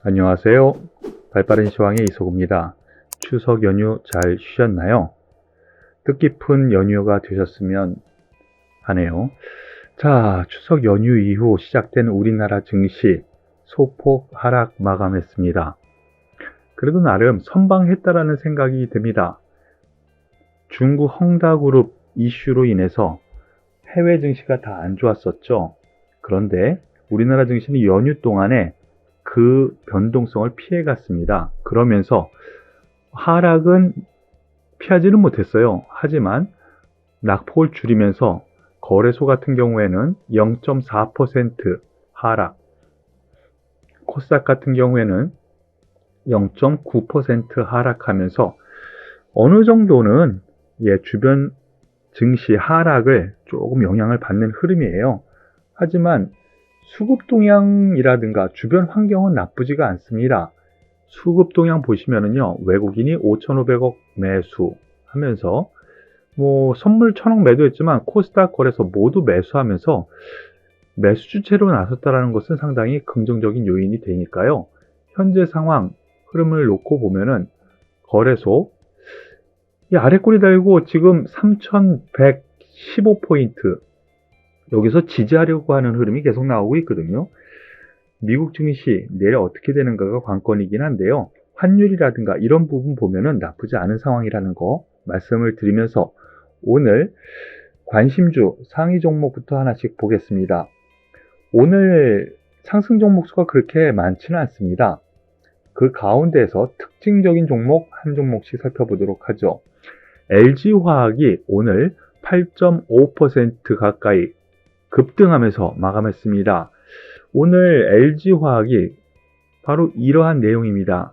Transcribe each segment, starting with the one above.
안녕하세요. 발빠른 시황의 이소구입니다. 추석 연휴 잘 쉬셨나요? 뜻깊은 연휴가 되셨으면 하네요. 자, 추석 연휴 이후 시작된 우리나라 증시 소폭 하락 마감했습니다. 그래도 나름 선방했다라는 생각이 듭니다. 중국 헝다그룹 이슈로 인해서 해외 증시가 다 안 좋았었죠. 그런데 우리나라 증시는 연휴 동안에 그 변동성을 피해갔습니다. 그러면서 하락은 피하지는 못했어요. 하지만 낙폭을 줄이면서 거래소 같은 경우에는 0.4% 하락, 코스닥 같은 경우에는 0.9% 하락하면서 어느 정도는 주변 증시 하락을 조금 영향을 받는 흐름이에요. 하지만 수급 동향이라든가 주변 환경은 나쁘지가 않습니다. 수급 동향 보시면은요, 외국인이 5,500억 매수하면서 선물 1,000억 매도했지만 코스닥 거래소 모두 매수하면서 매수 주체로 나섰다라는 것은 상당히 긍정적인 요인이 되니까요. 현재 상황 흐름을 놓고 보면은 거래소 이 아래 꼬리 달고 지금 3,115포인트 여기서 지지하려고 하는 흐름이 계속 나오고 있거든요. 미국 증시 내일 어떻게 되는가가 관건이긴 한데요. 환율이라든가 이런 부분 보면은 나쁘지 않은 상황이라는 거 말씀을 드리면서 오늘 관심주 상위 종목부터 하나씩 보겠습니다. 오늘 상승 종목 수가 그렇게 많지는 않습니다. 그 가운데에서 특징적인 종목 한 종목씩 살펴보도록 하죠. LG화학이 오늘 8.5% 가까이 급등하면서 마감했습니다. 오늘 LG화학이 바로 이러한 내용입니다.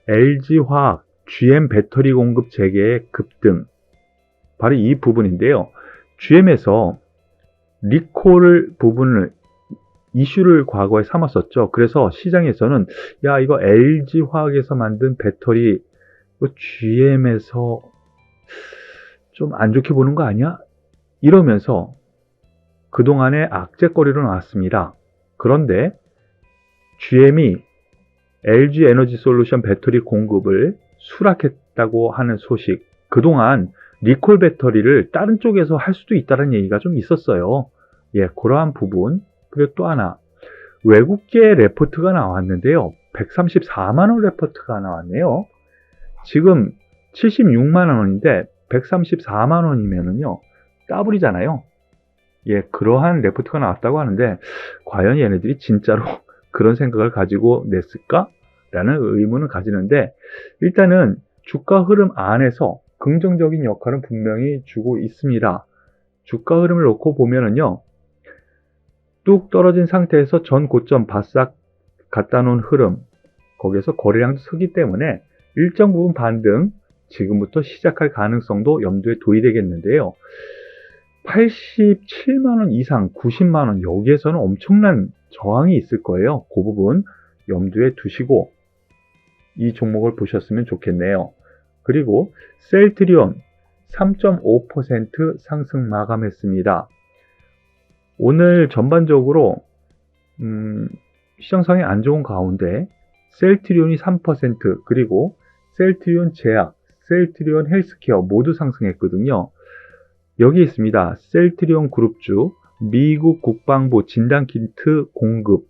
LG화학 GM 배터리 공급 재개의 급등, 바로 이 부분인데요. GM에서 리콜 부분을 이슈를 과거에 삼았었죠. 그래서 시장에서는 야, 이거 LG화학에서 만든 배터리 GM에서 좀 안 좋게 보는 거 아니야? 이러면서 그동안에 악재거리로 나왔습니다. 그런데 GM이 LG 에너지 솔루션 배터리 공급을 수락했다고 하는 소식, 그동안 리콜 배터리를 다른 쪽에서 할 수도 있다는 얘기가 좀 있었어요. 그러한 부분. 그리고 또 하나, 외국계 레포트가 나왔는데요. 134만원 레포트가 나왔네요. 지금 76만원인데 134만원이면은요, 더블이잖아요. 그러한 레포트가 나왔다고 하는데 과연 얘네들이 진짜로 그런 생각을 가지고 냈을까? 라는 의문을 가지는데, 일단은 주가 흐름 안에서 긍정적인 역할은 분명히 주고 있습니다. 주가 흐름을 놓고 보면은요, 뚝 떨어진 상태에서 전 고점 바싹 갖다 놓은 흐름, 거기에서 거래량도 크기 때문에 일정 부분 반등 지금부터 시작할 가능성도 염두에 둬야 되겠는데요. 87만원 이상, 90만원, 여기에서는 엄청난 저항이 있을 거예요. 그 부분 염두에 두시고 이 종목을 보셨으면 좋겠네요. 그리고 셀트리온 3.5% 상승 마감했습니다. 오늘 전반적으로 시장상이 안 좋은 가운데 셀트리온이 3%, 그리고 셀트리온 제약, 셀트리온 헬스케어 모두 상승했거든요. 여기 있습니다. 셀트리온 그룹주 미국 국방부 진단키트 공급,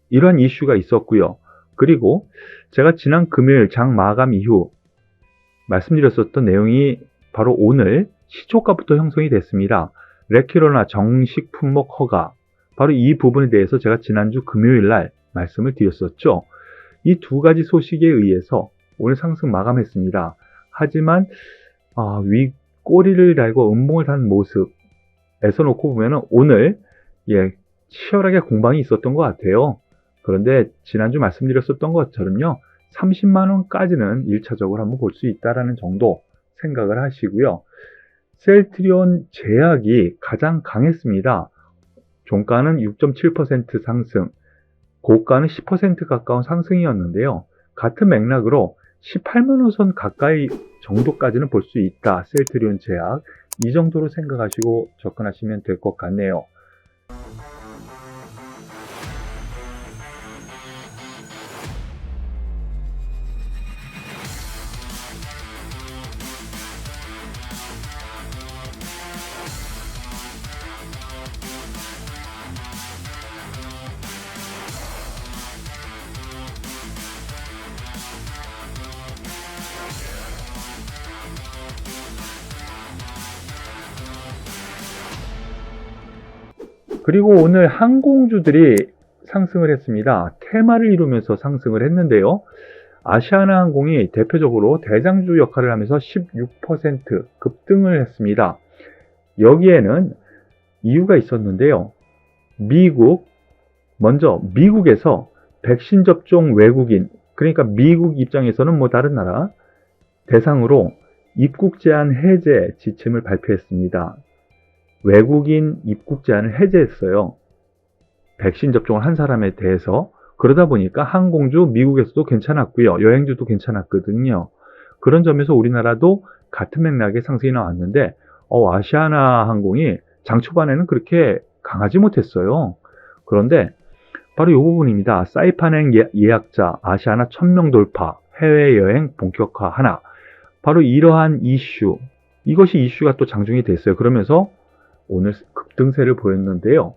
이러한 이슈가 있었고요. 그리고 제가 지난 금요일 장 마감 이후 말씀드렸었던 내용이 바로 오늘 시초가부터 형성이 됐습니다. 레큐로나 정식 품목 허가, 바로 이 부분에 대해서 제가 지난주 금요일 날 말씀을 드렸었죠. 이 두 가지 소식에 의해서 오늘 상승 마감했습니다. 하지만 위 꼬리를 달고 음봉을 단 모습에서 놓고 보면은 오늘 치열하게 공방이 있었던 것 같아요. 그런데 지난주 말씀드렸었던 것처럼요, 30만원까지는 1차적으로 한번 볼 수 있다라는 정도 생각을 하시고요. 셀트리온 제약이 가장 강했습니다. 종가는 6.7% 상승, 고가는 10% 가까운 상승이었는데요. 같은 맥락으로 18만원 선 가까이 정도까지는 볼 수 있다. 셀트리온 제약, 이 정도로 생각하시고 접근하시면 될 것 같네요. 그리고 오늘 항공주들이 상승을 했습니다. 테마를 이루면서 상승을 했는데요. 아시아나항공이 대표적으로 대장주 역할을 하면서 16% 급등을 했습니다. 여기에는 이유가 있었는데요. 먼저 미국에서 백신 접종 외국인, 그러니까 미국 입장에서는 뭐 다른 나라 대상으로 입국 제한 해제 지침을 발표했습니다. 외국인 입국 제한을 해제했어요. 백신 접종을 한 사람에 대해서. 그러다 보니까 항공주 미국에서도 괜찮았고요. 여행주도 괜찮았거든요. 그런 점에서 우리나라도 같은 맥락의 상승이 나왔는데 아시아나 항공이 장 초반에는 그렇게 강하지 못했어요. 그런데 바로 이 부분입니다. 사이판행 예약자 아시아나 1000명 돌파, 해외여행 본격화 하나. 바로 이러한 이슈, 이것이 이슈가 또 장중이 됐어요. 그러면서 오늘 급등세를 보였는데요.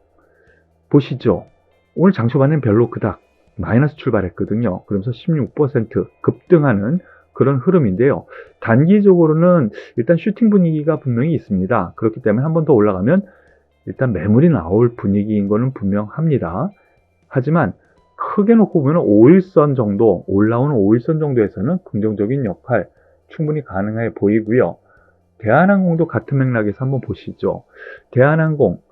보시죠. 오늘 장 초반에는 별로 그닥 마이너스 출발했거든요. 그러면서 16% 급등하는 그런 흐름인데요. 단기적으로는 일단 슈팅 분위기가 분명히 있습니다. 그렇기 때문에 한 번 더 올라가면 일단 매물이 나올 분위기인 거는 분명합니다. 하지만 크게 놓고 보면 5일선 정도, 올라오는 5일선 정도에서는 긍정적인 역할 충분히 가능해 보이고요. 대한항공도 같은 맥락에서 한번 보시죠. 대한항공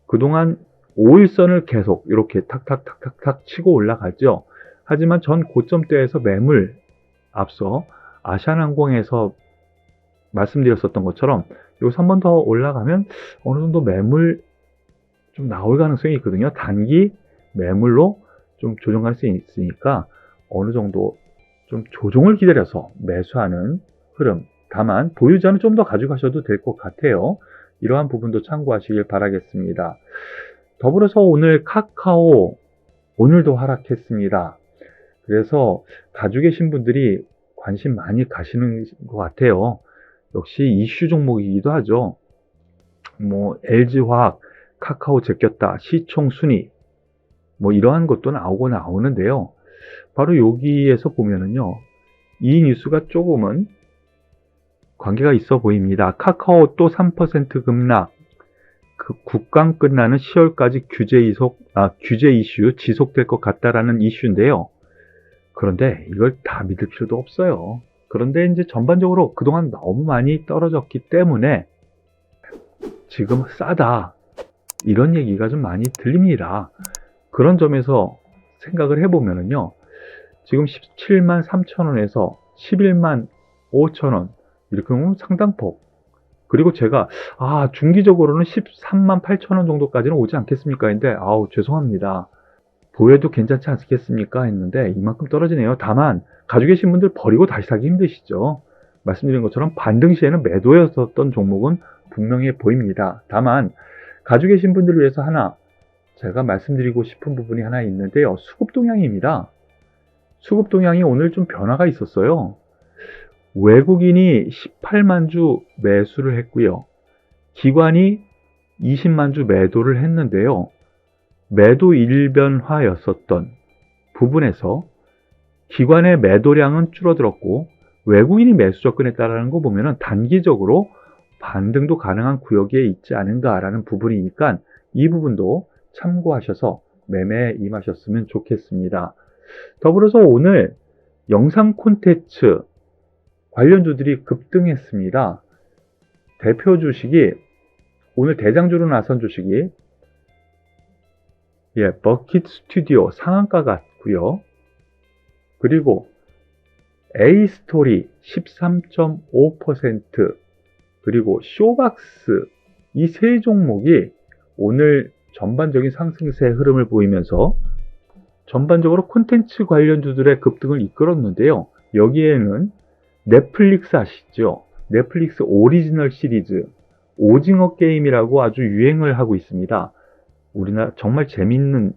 그동안 5일선을 계속 이렇게 탁탁탁탁탁 치고 올라가죠. 하지만 전 고점대에서 매물, 앞서 아시아나항공에서 말씀드렸었던 것처럼 여기서 한 번 더 올라가면 어느 정도 매물 좀 나올 가능성이 있거든요. 단기 매물로 좀 조정할 수 있으니까 어느 정도 좀 조정을 기다려서 매수하는 흐름. 다만 보유자는 좀 더 가져가셔도 될 것 같아요. 이러한 부분도 참고하시길 바라겠습니다. 더불어서 오늘 카카오 오늘도 하락했습니다. 그래서 가지고 계신 분들이 관심 많이 가시는 것 같아요. 역시 이슈 종목이기도 하죠. 뭐 LG화학, 카카오 제꼈다, 시총 순위 뭐 이러한 것도 나오는데요. 바로 여기에서 보면은요. 이 뉴스가 조금은 관계가 있어 보입니다. 카카오 또 3% 급락, 그 국감 끝나는 10월까지 규제 이슈 지속될 것 같다라는 이슈인데요. 그런데 이걸 다 믿을 필요도 없어요. 그런데 이제 전반적으로 그동안 너무 많이 떨어졌기 때문에 지금 싸다 이런 얘기가 좀 많이 들립니다. 그런 점에서 생각을 해보면은요. 지금 17만 3천원에서 11만 5천원 이렇게 보면 상당폭. 그리고 제가 중기적으로는 13만 8천원 정도까지는 오지 않겠습니까? 했는데 죄송합니다. 보여도 괜찮지 않겠습니까? 했는데 이만큼 떨어지네요. 다만 가지고 계신 분들 버리고 다시 사기 힘드시죠. 말씀드린 것처럼 반등 시에는 매도였었던 종목은 분명해 보입니다. 다만 가지고 계신 분들을 위해서 하나 제가 말씀드리고 싶은 부분이 하나 있는데요. 수급동향입니다. 수급동향이 오늘 좀 변화가 있었어요. 외국인이 18만 주 매수를 했고요. 기관이 20만 주 매도를 했는데요. 매도 일변화였었던 부분에서 기관의 매도량은 줄어들었고 외국인이 매수 접근했다는 거 보면은 단기적으로 반등도 가능한 구역에 있지 않은가라는 부분이니까 이 부분도 참고하셔서 매매에 임하셨으면 좋겠습니다. 더불어서 오늘 영상 콘텐츠 관련주들이 급등했습니다. 대표 주식이 오늘 대장주로 나선 주식이 버킷 스튜디오 상한가 같고요. 그리고 A스토리 13.5% 그리고 쇼박스 이 세 종목이 오늘 전반적인 상승세 흐름을 보이면서 전반적으로 콘텐츠 관련주들의 급등을 이끌었는데요. 여기에는 넷플릭스 아시죠? 넷플릭스 오리지널 시리즈 오징어 게임이라고 아주 유행을 하고 있습니다. 우리나라 정말 재밌는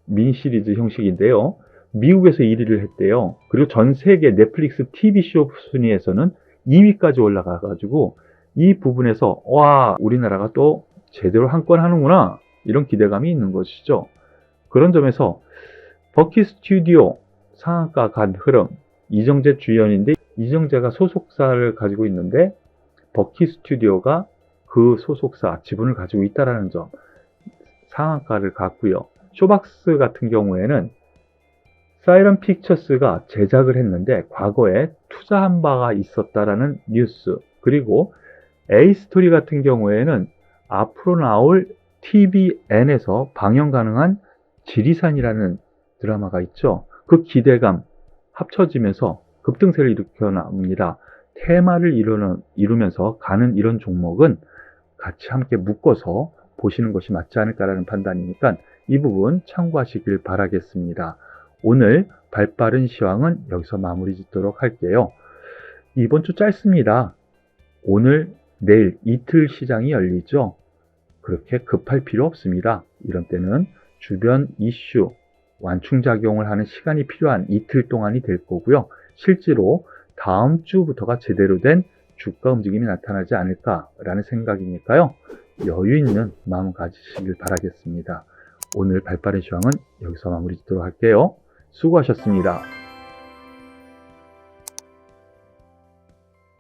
미니 시리즈 형식인데요. 미국에서 1위를 했대요. 그리고 전 세계 넷플릭스 TV쇼 순위에서는 2위까지 올라가가지고 이 부분에서 우리나라가 또 제대로 한 건 하는구나 이런 기대감이 있는 것이죠. 그런 점에서 버킷 스튜디오 상한가 간 흐름 이정재 주연인데 이정재가 소속사를 가지고 있는데 버킷 스튜디오가 그 소속사 지분을 가지고 있다는 점 상한가를 갔고요. 쇼박스 같은 경우에는 사이런 픽처스가 제작을 했는데 과거에 투자한 바가 있었다라는 뉴스, 그리고 A스토리 같은 경우에는 앞으로 나올 TVN에서 방영 가능한 지리산이라는 드라마가 있죠. 그 기대감 합쳐지면서 급등세를 일으켜 납니다. 테마를 이루면서 가는 이런 종목은 같이 함께 묶어서 보시는 것이 맞지 않을까라는 판단이니까 이 부분 참고하시길 바라겠습니다. 오늘 발빠른 시황은 여기서 마무리 짓도록 할게요. 이번 주 짧습니다. 오늘, 내일 이틀 시장이 열리죠. 그렇게 급할 필요 없습니다. 이런 때는 주변 이슈, 완충작용을 하는 시간이 필요한 이틀 동안이 될 거고요. 실제로 다음 주부터가 제대로 된 주가 움직임이 나타나지 않을까라는 생각이니까요. 여유 있는 마음 가지시길 바라겠습니다. 오늘 발빠른 시황은 여기서 마무리 짓도록 할게요. 수고하셨습니다.